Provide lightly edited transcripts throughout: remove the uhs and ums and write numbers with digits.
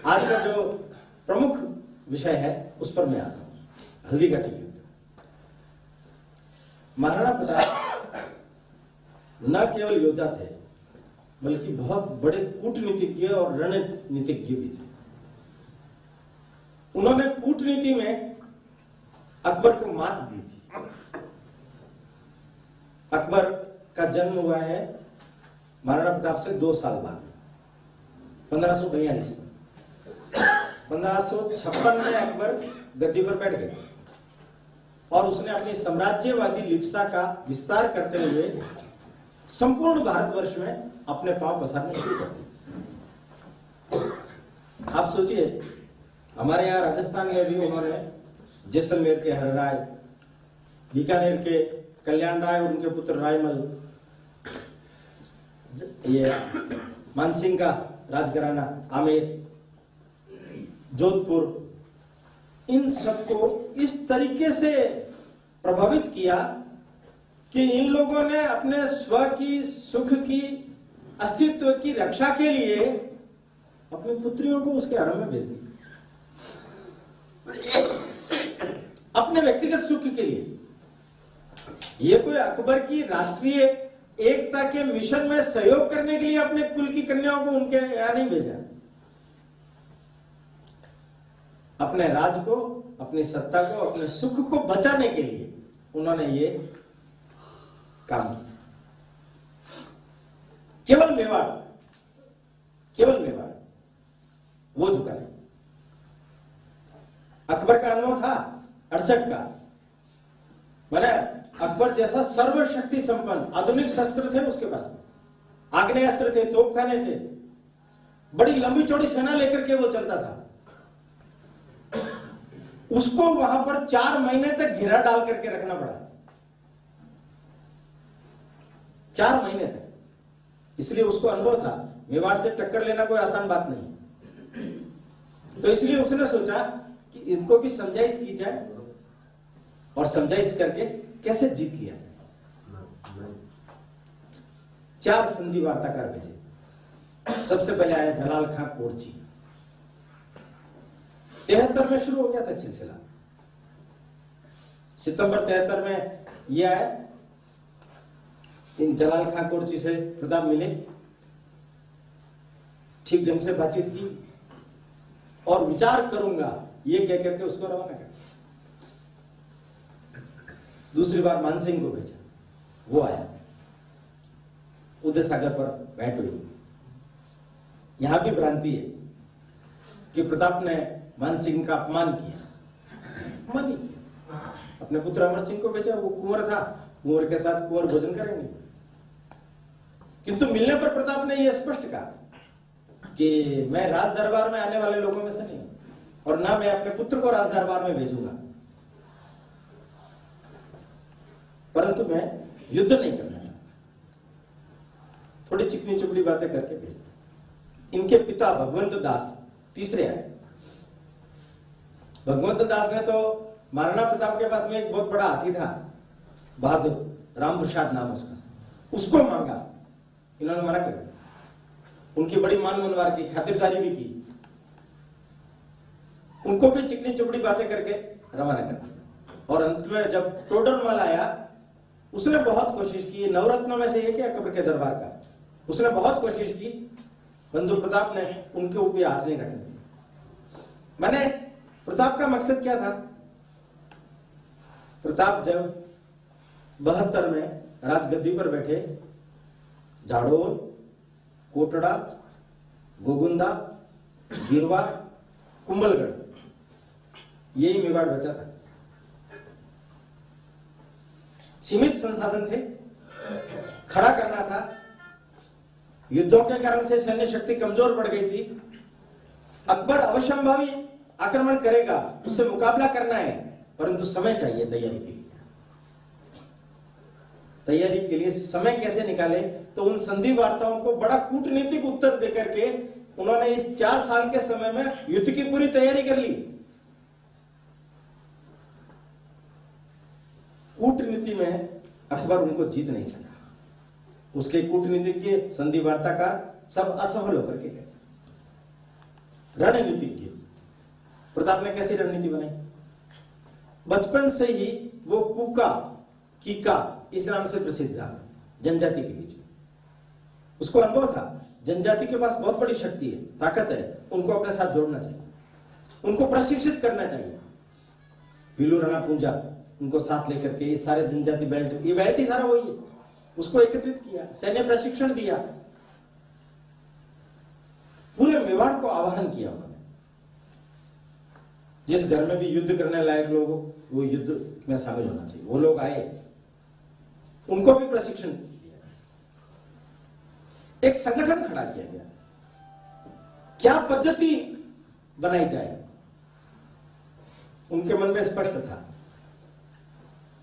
आज का जो प्रमुख विषय है उस पर मैं आता हूं, हल्दीघाटी युद्ध। महाराणा प्रताप न केवल योद्धा थे बल्कि बहुत बड़े कूटनीतिज्ञ और रणनीतिज्ञ भी थे। उन्होंने कूटनीति में अकबर को मात दी थी। अकबर का जन्म हुआ है महाराणा प्रताप से 2 साल बाद 1542 में। 1556 में अकबर गद्दी पर बैठ गए और उसने अपनी साम्राज्यवादी लिप्सा का विस्तार करते हुए संपूर्ण भारतवर्ष में अपने पांव पसारने शुरू कर दिए। आप सोचिए, हमारे यहाँ राजस्थान में भी उन्होंने जैसलमेर के हरराय, बीकानेर के कल्याण राय और उनके पुत्र रायमल, ये मानसिंह का राजघराना आमेर, जोधपुर, इन सबको इस तरीके से प्रभावित किया कि इन लोगों ने अपने स्व की, सुख की, अस्तित्व की रक्षा के लिए अपनी पुत्रियों को उसके हरम में भेज दिया, अपने व्यक्तिगत सुख के लिए। ये कोई अकबर की राष्ट्रीय एकता के मिशन में सहयोग करने के लिए अपने कुल की कन्याओं को उनके यहां नहीं भेजा। अपने राज को, अपनी सत्ता को, अपने सुख को बचाने के लिए उन्होंने ये काम किया। केवल मेवाड़ वो झुका नहीं। अकबर का अनुभव था 68 का, मैंने अकबर जैसा सर्वशक्ति संपन्न आधुनिक शस्त्र थे उसके पास में, आग्नेयास्त्र थे, तोपखाने थे, बड़ी लंबी चौड़ी सेना लेकर के वो चलता था। उसको वहां पर 4 महीने तक घेरा डाल करके रखना पड़ा, 4 महीने तक। इसलिए उसको अनुभव था मेवाड़ से टक्कर लेना कोई आसान बात नहीं। तो इसलिए उसने सोचा कि इनको भी समझाइश की जाए और समझाइश करके कैसे जीत लिया जाए। 4 संधि वार्ताकार भेजे। सबसे पहले आया जलाल खां कोरची। 73 में शुरू हो गया था सिलसिला। सितंबर 73 में यह आया। इन जलाल खां कोरची से प्रताप मिले, ठीक ढंग से बातचीत की और विचार करूंगा ये कह करके उसको रवाना कर। दूसरी बार मानसिंह को भेजा, वो आया, उदय सागर पर भेंट हुई। यहां भी भ्रांति है कि प्रताप ने मानसिंह का अपमान किया। अपमान नहीं किया। अपने पुत्र अमर सिंह को भेजा, वो कुंवर था, कुंवर के साथ कुंवर भोजन करेंगे। किंतु मिलने पर प्रताप ने यह स्पष्ट कहा कि मैं राज दरबार में आने वाले लोगों में से नहीं और ना मैं अपने पुत्र को राज दरबार में भेजूंगा, परंतु मैं युद्ध नहीं करना चाहता। थोड़ी चिकनी चुपड़ी बातें करके भेजते। इनके पिता भगवंत दास तीसरे आए। भगवंत दास ने तो महाराणा प्रताप के पास में एक बहुत बड़ा हाथी था, बहादुर, राम प्रसाद नाम उसका, उसको मांगा। इन्होंने मना कर दिया। उनकी बड़ी मान मनवार की, खातिरदारी भी की, उनको भी चिकनी चुपड़ी बातें करके रवाना कर दिया। और अंत में जब टोडरमल आया, उसने बहुत कोशिश की, नवरत्नों में से एक है अकबर के दरबार का, उसने बहुत कोशिश की, बंधु प्रताप ने उनके ऊपर हाथ नहीं रखने दिया। मैंने प्रताप का मकसद क्या था? प्रताप जब 72 में राजगद्दी पर बैठे, जाडोल, कोटड़ा, गोगुंदा, गिरवा, कुंभलगढ़, यही मेवाड़ बचा था। सीमित संसाधन थे, खड़ा करना था। युद्धों के कारण से सैन्य शक्ति कमजोर पड़ गई थी। अकबर अवश्यंभावी आक्रमण करेगा, उससे मुकाबला करना है, परंतु समय चाहिए तैयारी के लिए। तैयारी के लिए समय कैसे निकाले? तो उन संधि वार्ताओं को बड़ा कूटनीतिक उत्तर देकर के उन्होंने इस 4 साल के समय में युद्ध की पूरी तैयारी कर ली। कूटनीति में अकबर उनको जीत नहीं सका। उसके कूटनीतिज्ञ, संधि वार्ताकार सब असफल होकर के गए। रणनीतिज्ञ। प्रताप ने कैसी रणनीति बनाई? बचपन से ही वो कुका कीका इस नाम से प्रसिद्ध था जनजाति के बीच में। उसको अनुभव था जनजाति के पास बहुत बड़ी शक्ति है, ताकत है, उनको अपने साथ जोड़ना चाहिए, उनको प्रशिक्षित करना चाहिए। पीलू राणा पूंजा उनको साथ लेकर के ये सारे जनजाति बेल्ट, ये बेल्ट ही सारा वही है, उसको एकत्रित किया, सैन्य प्रशिक्षण दिया, पूरे मेवाड़ को आह्वान किया उन्होंने। जिस घर में भी युद्ध करने लायक लोग हो वो युद्ध में शामिल होना चाहिए। वो लोग आए, उनको भी प्रशिक्षण दिया, एक संगठन खड़ा किया गया। क्या पद्धति बनाई जाए उनके मन में स्पष्ट था।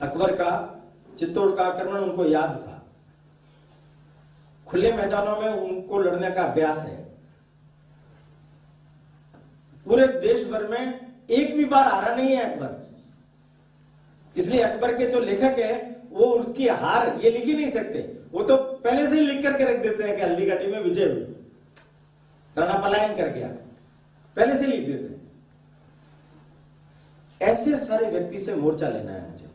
अकबर का चित्तौड़ का आक्रमण उनको याद था, खुले मैदानों में उनको लड़ने का अभ्यास है। पूरे देश भर में एक भी बार हारा नहीं है अकबर, इसलिए अकबर के जो लेखक है वो उसकी हार ये लिख ही नहीं सकते, वो तो पहले से ही लिख करके रख देते हैं कि हल्दी घाटी में विजय हुई, राणा पलायन कर गया, पहले से लिख देते हैं। ऐसे सारे व्यक्ति से मोर्चा लेना है मुझे,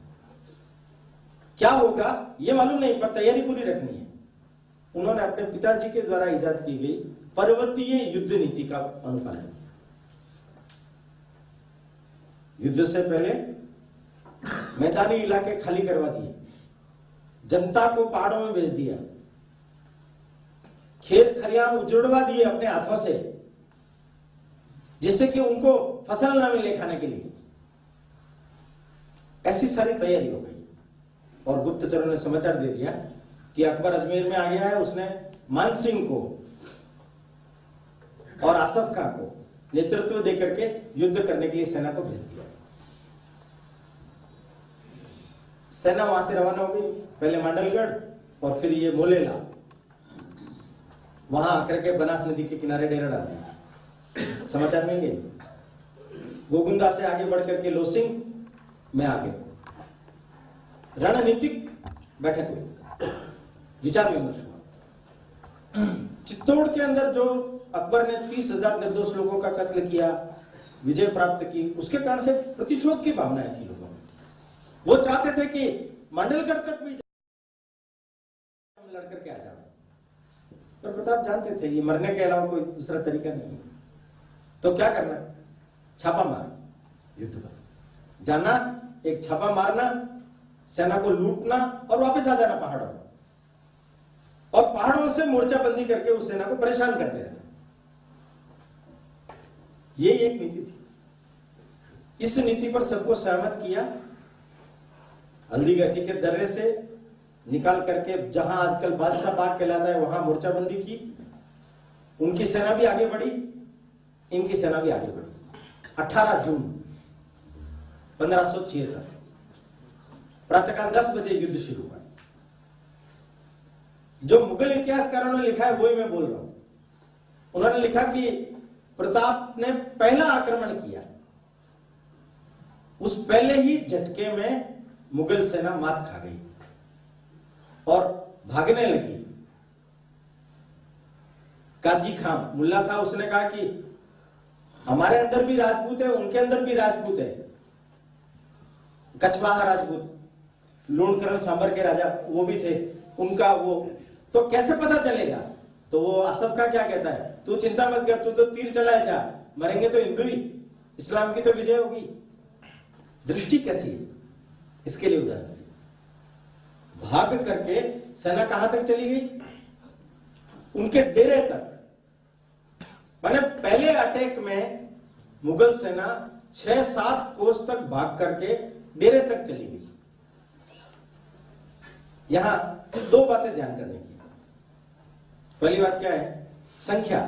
क्या होगा ये मालूम नहीं, पर तैयारी पूरी रखनी है। उन्होंने अपने पिताजी के द्वारा इजाद की गई पर्वतीय युद्ध नीति का अनुपालन किया। युद्ध से पहले मैदानी इलाके खाली करवा दिए, जनता को पहाड़ों में भेज दिया, खेत खलियान उजड़वा दिए अपने हाथों से, जिससे कि उनको फसल ना मिले खाने के लिए। ऐसी सारी तैयारी हो गई और गुप्तचरों ने समाचार दे दिया कि अकबर अजमेर में आ गया है। उसने मानसिंह को और आसफ खां को नेतृत्व देकर के युद्ध करने के लिए सेना को भेज दिया। सेना वहां से रवाना हो गई, पहले मांडलगढ़ और फिर ये मोलेला, वहां आकर के बनास नदी के किनारे डेरा डाल दिया। समाचार मिल गए। गोगुंदा से आगे बढ़कर के लोसिंग में आ गए। रणनीतिक बैठक हुई, विचार विमर्श हुआ। चित्तौड़ के अंदर जो अकबर ने 30,000 निर्दोष लोगों का कत्ल किया, विजय प्राप्त की, उसके कारण से प्रतिशोध की भावनाएं थी लोगों में। वो चाहते थे कि मंडलगढ़ तक भी लड़कर के आ जाओ, पर प्रताप जानते थे ये मरने के अलावा कोई दूसरा तरीका नहीं है। तो क्या करना? छापा मार युद्ध का, जाना, एक छापा मारना, सेना को लूटना और वापस आ जाना पहाड़ों में, और पहाड़ों से मोर्चाबंदी करके उस सेना को परेशान करते रहना। ये एक नीति थी। इस नीति पर सबको सहमत किया। हल्दी घाटी के दर्रे से निकाल करके जहां आजकल बादशाह बाग कहलाता है वहां मोर्चाबंदी की। उनकी सेना भी आगे बढ़ी, इनकी सेना भी आगे बढ़ी। 18 जून 1576 प्रातःकाल 10 बजे युद्ध शुरू हुआ। जो मुगल इतिहासकारों ने लिखा है वही मैं बोल रहा हूं। उन्होंने लिखा कि प्रताप ने पहला आक्रमण किया, उस पहले ही झटके में मुगल सेना मात खा गई और भागने लगी। काजी खां मुल्ला था, उसने कहा कि हमारे अंदर भी राजपूत है, उनके अंदर भी राजपूत है, कछवाहा राजपूत, लूणकरण सांबर के राजा वो भी थे, उनका वो तो कैसे पता चलेगा? तो वो आसफ का क्या कहता है, तू चिंता मत कर, तू तो तीर चलाए जा, मरेंगे तो हिंदू ही, इस्लाम की तो विजय होगी। दृष्टि कैसी है इसके लिए उदाहरण। भाग करके सेना कहां तक चली गई? उनके डेरे तक। माने पहले अटैक में मुगल सेना 6-7 कोस तक भाग करके डेरे तक चली गई। यहां 2 बातें ध्यान करने की। पहली बात क्या है? संख्या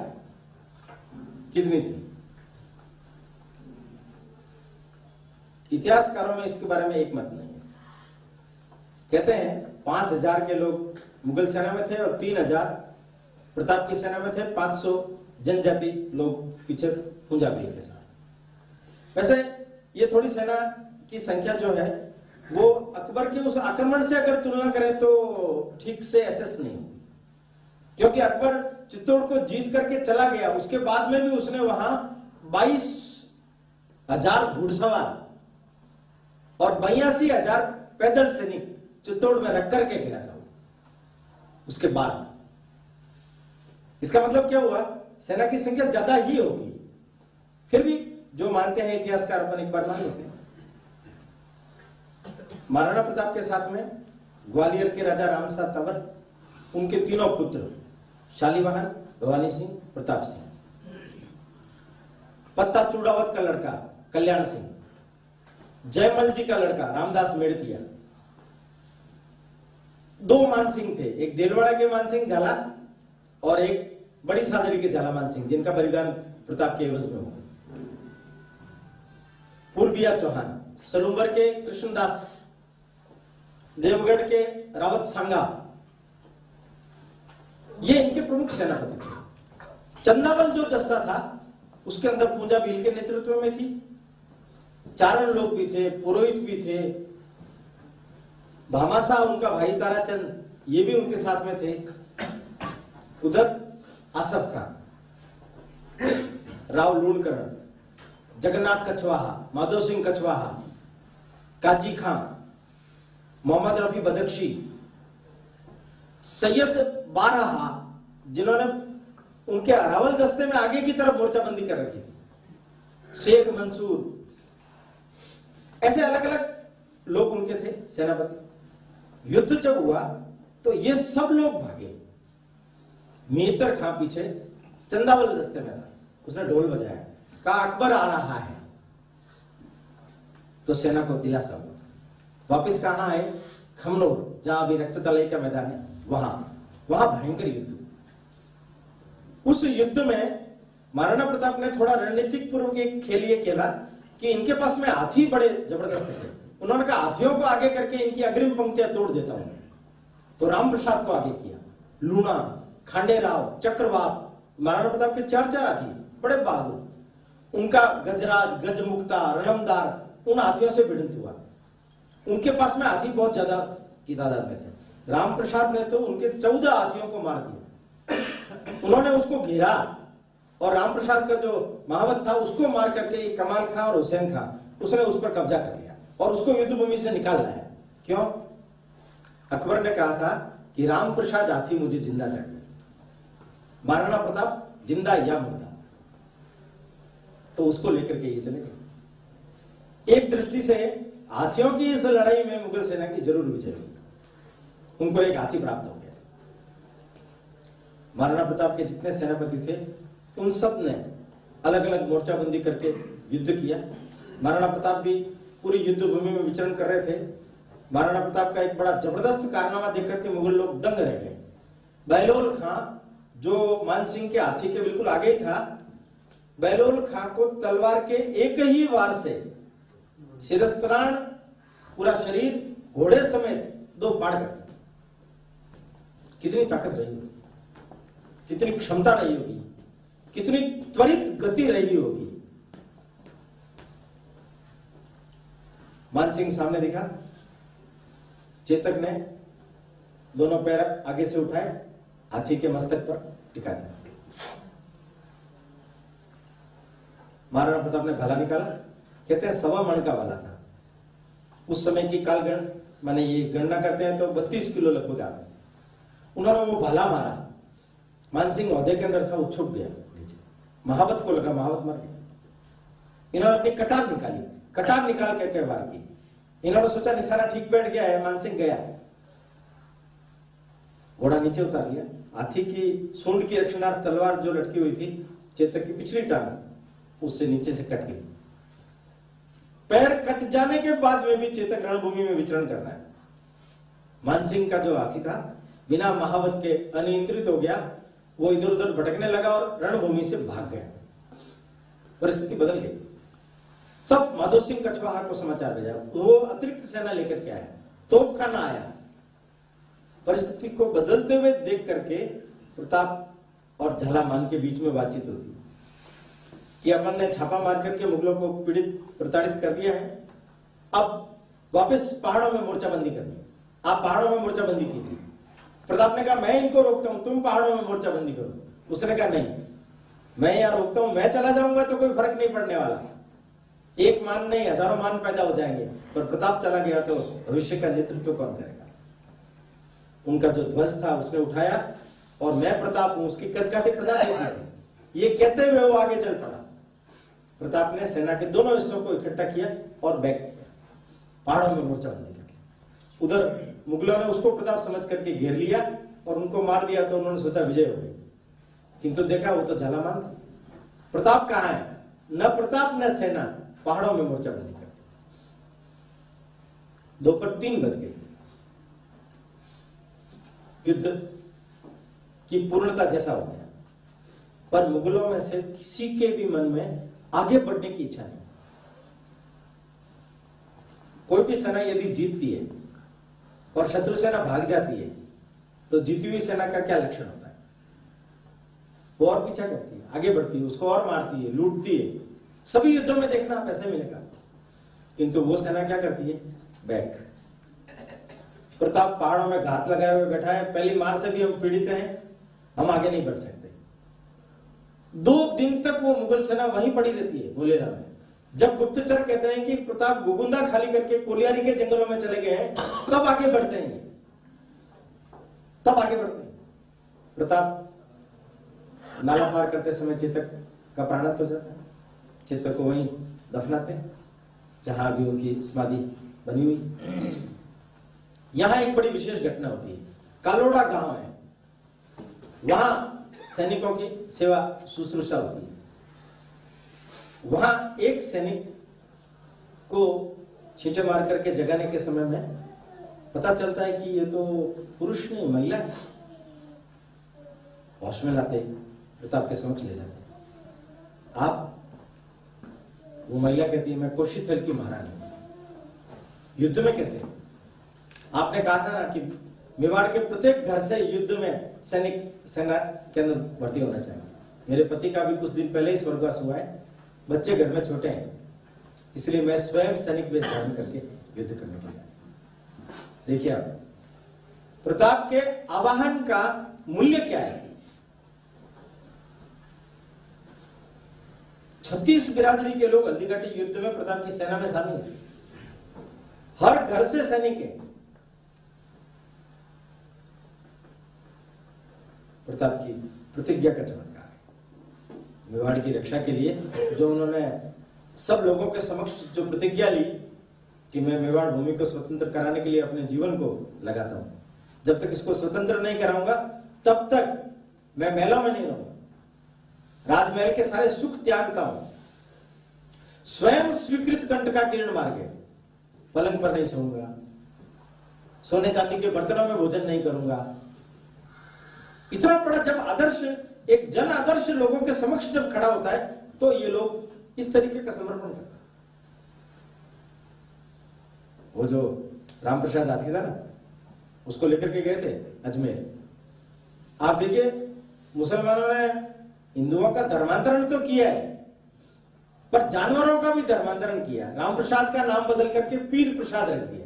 कितनी थी? इतिहासकारों में इसके बारे में एक मत नहीं है। कहते हैं 5,000 के लोग मुगल सेना में थे और 3,000 प्रताप की सेना में थे, 500 जनजाति लोग पीछे पूंजाबी के साथ। वैसे ये थोड़ी सेना की संख्या जो है वो अकबर के उस आक्रमण से अगर तुलना करें तो ठीक से एसेस नहीं, क्योंकि अकबर चित्तौड़ को जीत करके चला गया, उसके बाद में भी उसने वहां 22,000 घुड़सवार और 82,000 पैदल सैनिक चित्तौड़ में रख करके गया था। उसके बाद इसका मतलब क्या हुआ, सेना की संख्या ज्यादा ही होगी। फिर भी जो मानते हैं इतिहासकार, अपन एक बार मान लेते हैं। महाराणा प्रताप के साथ में ग्वालियर के राजा रामसा तंवर, उनके तीनों पुत्र शालीवाहन, भवानी सिंह, प्रताप सिंह, पत्ता चूड़ावत का लड़का कल्याण सिंह, जयमल जी का लड़का रामदास मेड़तिया, 2 मानसिंह थे, एक देलवाड़ा के मानसिंह झाला और एक बड़ी सादरी के झाला मानसिंह, जिनका बलिदान प्रताप के एवज में हुआ। पूर्बिया चौहान, सलूंबर के कृष्णदास, देवगढ़ के रावत सांगा, ये इनके प्रमुख सेनापति थे। चंदावल जो दस्ता था उसके अंदर पूंजा भील के नेतृत्व में थी, चारण लोग भी थे, पुरोहित भी थे, भामासा उनका भाई ताराचंद, ये भी उनके साथ में थे। उधर आसफ खान, राव लूणकरण, जगन्नाथ कछवाहा, माधो सिंह कछवाहा, काजी खान, मोहम्मद रफी बदख्शी, सैयद बारहा, जिन्होंने उनके अरावल दस्ते में आगे की तरफ मोर्चाबंदी कर रखी थी, शेख मंसूर, ऐसे अलग अलग लोग उनके थे सेनापति। युद्ध जब हुआ तो ये सब लोग भागे। मेहतर खां पीछे चंदावल दस्ते में था, उसने ढोल बजाया, कहा अकबर आ रहा है, तो सेना को दिलासा हुआ। वापिस कहां आए, खमनोर, जहां अभी रक्त तलाई का मैदान है, वहां भयंकर युद्ध। उस युद्ध में महाराणा प्रताप ने थोड़ा रणनीतिक पूर्वक एक खेल ये खेला कि इनके पास में हाथी बड़े जबरदस्त थे। उन्होंने कहा हाथियों को आगे करके इनकी अग्रिम पंक्तियां तोड़ देता हूं। तो राम प्रसाद को आगे किया, लूणा, खांडेराव, चक्रवात, महाराणा प्रताप के 4 हाथी, बड़े बहादुर। उनका गजराज, गजमुक्ता, रणमदार, उन हाथियों से भिड़ंत हुआ। उनके पास में हाथी बहुत ज्यादा की तादाद में थे। राम प्रसाद ने तो उनके 14 हाथियों को मार दिया। उन्होंने उसको घेरा और राम प्रसाद का जो महावत था उसको मार करके कमाल खां और हुसैन खां, उसने उस पर कब्जा कर लिया और उसको युद्ध भूमि से निकाल लाया। क्यों? अकबर ने कहा था कि राम प्रसाद हाथी मुझे जिंदा चाहिए, महाराणा प्रताप जिंदा या मुर्दा, तो उसको लेकर के ये चले गए। एक दृष्टि से हाथियों की इस लड़ाई में मुगल सेना की जरूर विजय हुई। उनको एक हाथी प्राप्त हो गया। महाराणा प्रताप के जितने सेनापति थे उन सब ने अलग अलग मोर्चाबंदी करके युद्ध किया। महाराणा प्रताप भी पूरी युद्ध भूमि में विचरण कर रहे थे। महाराणा प्रताप का एक बड़ा जबरदस्त कारनामा देख करके मुगल लोग दंग रह गए। बहलोल खां, जो मानसिंह के हाथी के बिल्कुल आगे ही था, बहलोल खां को तलवार के एक ही वार से शिरस्त्राण, पूरा शरीर, घोड़े समेत 2 फाड़ कर। कितनी ताकत रही होगी, कितनी क्षमता रही होगी, कितनी त्वरित गति रही होगी। मानसिंह सामने दिखा, चेतक ने दोनों पैर आगे से उठाए, हाथी के मस्तक पर टिका दिया। महाराणा प्रताप ने भाला निकाला, कहते हैं 1.25 मन का भाला था। उस समय की कालगण, माने ये गणना करते हैं तो 32 किलो लगभग आता। उन्होंने वो भाला मारा, मानसिंह औहदे के अंदर था, वो छुप गया नीचे। महावत को लगा, महावत मर गया। इन्होंने अपनी कटार निकाली, कटार निकाल करके वार की। इन्होंने सोचा निशाना ठीक बैठ गया है, मानसिंह गया। घोड़ा नीचे उतार लिया। हाथी की सूंड की रक्षणार्थ तलवार जो लटकी हुई थी चेतक की पिछली टांग, उससे नीचे से कट गई। पैर कट जाने के बाद में भी चेतक रणभूमि में विचरण कर रहा है। मानसिंह का जो हाथी था बिना महावत के अनियंत्रित हो गया, वो इधर उधर भटकने लगा और रणभूमि से भाग गया। परिस्थिति बदल गई। तब माधो सिंह कछवाहा को समाचार भेजा, वो अतिरिक्त सेना लेकर के आया, तोपखाना आया। परिस्थिति को बदलते हुए देख करके प्रताप और झालामान के बीच में बातचीत होती कि अपन ने छापा मार करके मुगलों को पीड़ित प्रताड़ित कर दिया है, अब वापस पहाड़ों में मोर्चाबंदी करनी है, आप पहाड़ों में मोर्चाबंदी कीजिए। प्रताप ने कहा मैं इनको रोकता हूं, तुम पहाड़ों में मोर्चाबंदी करो। उसने कहा नहीं, मैं यहाँ रोकता हूं, मैं चला जाऊंगा तो कोई फर्क नहीं पड़ने वाला, एक मान नहीं हजारों मान पैदा हो जाएंगे, पर प्रताप चला गया तो भविष्य का नेतृत्व कौन करेगा? उनका जो ध्वज था उसने उठाया और मैं प्रताप हूं उसकी कदकाठी प्रताप थी, ये कहते हुए वो आगे चल पड़ा। प्रताप ने सेना के दोनों हिस्सों को इकट्ठा किया और बैक किया, पहाड़ों में मोर्चाबंदी करके। उधर मुगलों ने उसको प्रताप समझ करके घेर लिया और उनको मार दिया, तो उन्होंने सोचा विजय हो गई, किंतु देखा वो तो झालामान था। प्रताप कहां है? न प्रताप न सेना, पहाड़ों में मोर्चाबंदी कर दी। दोपहर 3 बज गई, युद्ध की पूर्णता जैसा हो गया, पर मुगलों में से किसी के भी मन में आगे बढ़ने की इच्छा नहीं। कोई भी सेना यदि जीतती है और शत्रु सेना भाग जाती है तो जीती हुई सेना का क्या लक्षण होता है? वो और पीछा करती है, आगे बढ़ती है, उसको और मारती है, लूटती है। सभी युद्धों में देखना आप ऐसे मिलेगा, किंतु वो सेना क्या करती है? बैक। प्रताप पहाड़ों में घात लगाए हुए बैठा है, पहली मार से भी हम पीड़ित हैं, हम आगे नहीं बढ़ सकते। 2 दिन तक वो मुगल सेना वहीं पड़ी रहती है भोलेरा में। जब गुप्तचर कहते हैं कि प्रताप गोगुंदा खाली करके कोलियारी के जंगलों में चले गए हैं, तब आगे बढ़ते हैं, तब आगे बढ़ते हैं। प्रताप नाला पार करते समय चेतक का प्राणांत हो जाता है, चेतक को वहीं दफनाते हैं जहां भी उनकी समाधि बनी हुई। यहां एक बड़ी विशेष घटना होती है। कालोड़ा गांव है, वहां सैनिकों की सेवा शुश्रूषा होती है। वहां एक सैनिक को छींटे मार करके जगाने के समय में पता चलता है कि ये तो पुरुष नहीं महिला है। होश में लाते प्रताप के समक्ष ले जाते हैं। आप? वो महिला कहती है मैं कोशीथल की महारानी हूं। युद्ध में कैसे? आपने कहा था ना कि मेवाड़ के प्रत्येक घर से युद्ध में सैनिक सेना के अंदर भर्ती होना चाहिए। मेरे पति का भी कुछ दिन पहले ही स्वर्गवास हुआ है, बच्चे घर में छोटे हैं, इसलिए मैं स्वयं सैनिक वेश धारण करके युद्ध करने के लिए। देखिए आप, प्रताप के आवाहन का मूल्य क्या है? 36 बिरादरी के लोग हल्दीघाटी युद्ध में प्रताप की सेना में शामिल हैं। हर घर से सैनिक है। प्रताप की प्रतिज्ञा का चमत्कार है। मेवाड़ की रक्षा के लिए जो उन्होंने सब लोगों के समक्ष जो प्रतिज्ञा ली कि मैं मेवाड़ भूमि को स्वतंत्र कराने के लिए अपने जीवन को लगाता हूं, जब तक इसको स्वतंत्र नहीं कराऊंगा तब तक मैं महलों में नहीं रहूंगा, राजमहल के सारे सुख त्यागता हूं, स्वयं स्वीकृत कंठ का किरण मार्ग, पलंग पर नहीं सोऊंगा, सोने चांदी के बर्तनों में भोजन नहीं करूंगा। इतना बड़ा जब आदर्श, एक जन आदर्श लोगों के समक्ष जब खड़ा होता है तो ये लोग इस तरीके का समर्पण करते हैं। वो जो राम प्रसाद हाथी था ना, उसको लेकर के गए थे अजमेर। आप देखिए, मुसलमानों ने हिंदुओं का धर्मांतरण तो किया है, पर जानवरों का भी धर्मांतरण किया। राम प्रसाद का नाम बदल करके पीर प्रसाद रख दिया।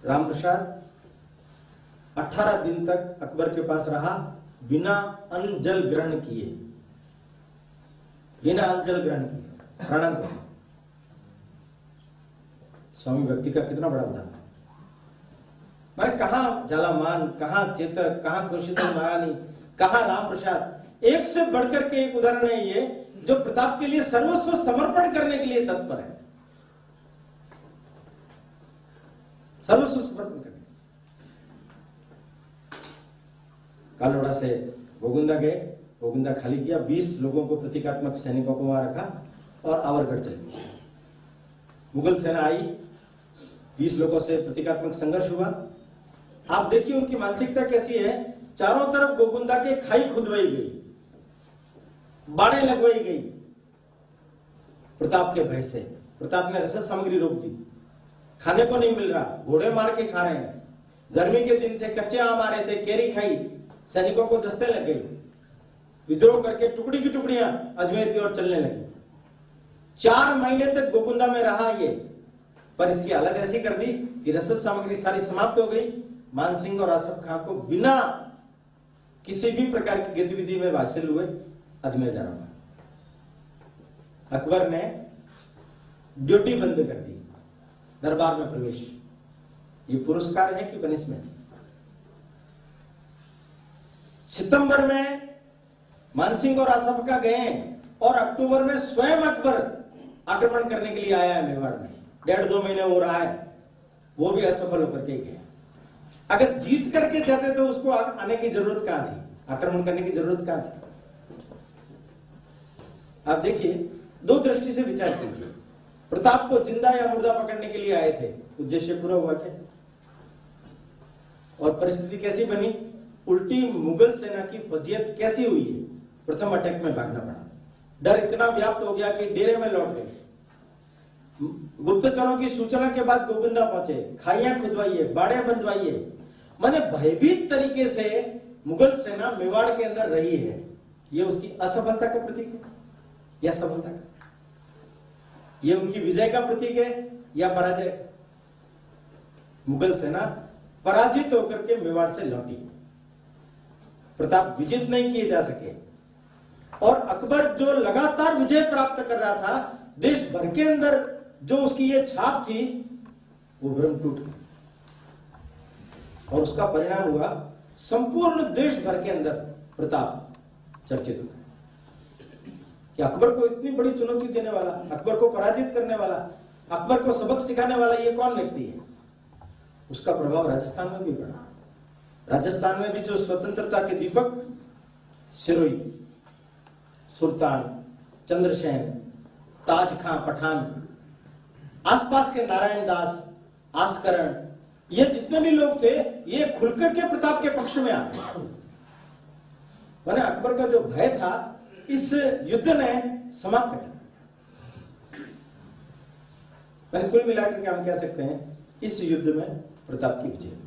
राम प्रसाद 18 दिन तक अकबर के पास रहा बिना अन्न जल ग्रहण किए, बिना अन्न जल ग्रहण किए प्राणांत। स्वामी भक्ति का कितना बड़ा उदाहरण। मैंने कहा झालामान, कहा चेतक, कहा कोशीथल महारानी, कहा राम प्रसाद। एक से बढ़कर के एक उदाहरण है ये, जो प्रताप के लिए सर्वस्व समर्पण करने के लिए तत्पर है। सर्वस्व समर्पण करने। कालोड़ा से गोगुंदा गए, गोगुंदा खाली किया, 20 लोगों को, प्रतीकात्मक सैनिकों को वहां रखा और आवरगढ़ चले गए। मुगल सेना आई, 20 लोगों से प्रतीकात्मक संघर्ष हुआ। आप देखिए उनकी मानसिकता कैसी है। चारों तरफ गोगुंदा के खाई खुदवाई गई, बाड़े लगवाई गई प्रताप के भय से। प्रताप ने रसद सामग्री रोक दी, खाने को नहीं मिल रहा, घोड़े मार के खा रहे हैं। गर्मी के दिन थे, कच्चे आम आ रहे थे, केरी खाई, सैनिकों को दस्ते लग गई। विद्रोह करके टुकड़ी की टुकड़ियां अजमेर की ओर चलने लगी। 4 महीने तक गोगुंदा में रहा ये, पर इसकी हालत ऐसी कर दी कि रसद सामग्री सारी समाप्त हो गई। मानसिंह और आसफ खां को बिना किसी भी प्रकार की गतिविधि में हासिल हुए अजमेर जाना पड़ा। अकबर ने ड्यूटी बंद कर दी, दरबार में प्रवेश। ये पुरस्कार है कि पनिशमेंट? सितंबर में मानसिंह और आसफ खां गए और अक्टूबर में स्वयं अकबर आक्रमण करने के लिए आया है मेवाड़ में। 1.5-2 महीने हो रहा है, वो भी असफल होकर के गया। अगर जीत करके जाते तो उसको आने की जरूरत कहां थी, आक्रमण करने की जरूरत कहां थी? आप देखिए, दो दृष्टि से विचार कीजिए। प्रताप को जिंदा या मुर्दा पकड़ने के लिए आए थे, उद्देश्य पूरा हुआ क्या? और परिस्थिति कैसी बनी? उल्टी मुगल सेना की फजीयत कैसी हुई है? प्रथम अटैक में भागना पड़ा, डर इतना व्याप्त हो गया कि डेरे में लौट गए। गुप्तचरों की सूचना के बाद गोविंदा पहुंचे, खाइयां खुदवाइए, बाड़े बंधवाइए, माने भयभीत तरीके से मुगल सेना मेवाड़ के अंदर रही है। यह उसकी असफलता का प्रतीक है या सफलता का? यह उनकी विजय का प्रतीक है या पराजय का? मुगल सेना पराजित होकर के मेवाड़ से लौटी, प्रताप विजित नहीं किए जा सके। और अकबर जो लगातार विजय प्राप्त कर रहा था, देश भर के अंदर जो उसकी ये छाप थी, वो भ्रम टूट गई और उसका परिणाम हुआ संपूर्ण देश भर के अंदर प्रताप चर्चित हो गया कि अकबर को इतनी बड़ी चुनौती देने वाला, अकबर को पराजित करने वाला, अकबर को सबक सिखाने वाला ये कौन व्यक्ति है? उसका प्रभाव राजस्थान में भी पड़ा। राजस्थान में भी जो स्वतंत्रता के दीपक सिरोही, सुल्तान, चंद्रसेन, ताज खां पठान, आसपास के नारायण दास, आस्करण, ये जितने भी लोग थे, ये खुलकर के प्रताप के पक्ष में आ गए। माने अकबर का जो भय था, इस युद्ध ने समाप्त कर। मैंने कुल मिलाकर के हम कह सकते हैं, इस युद्ध में प्रताप की विजय।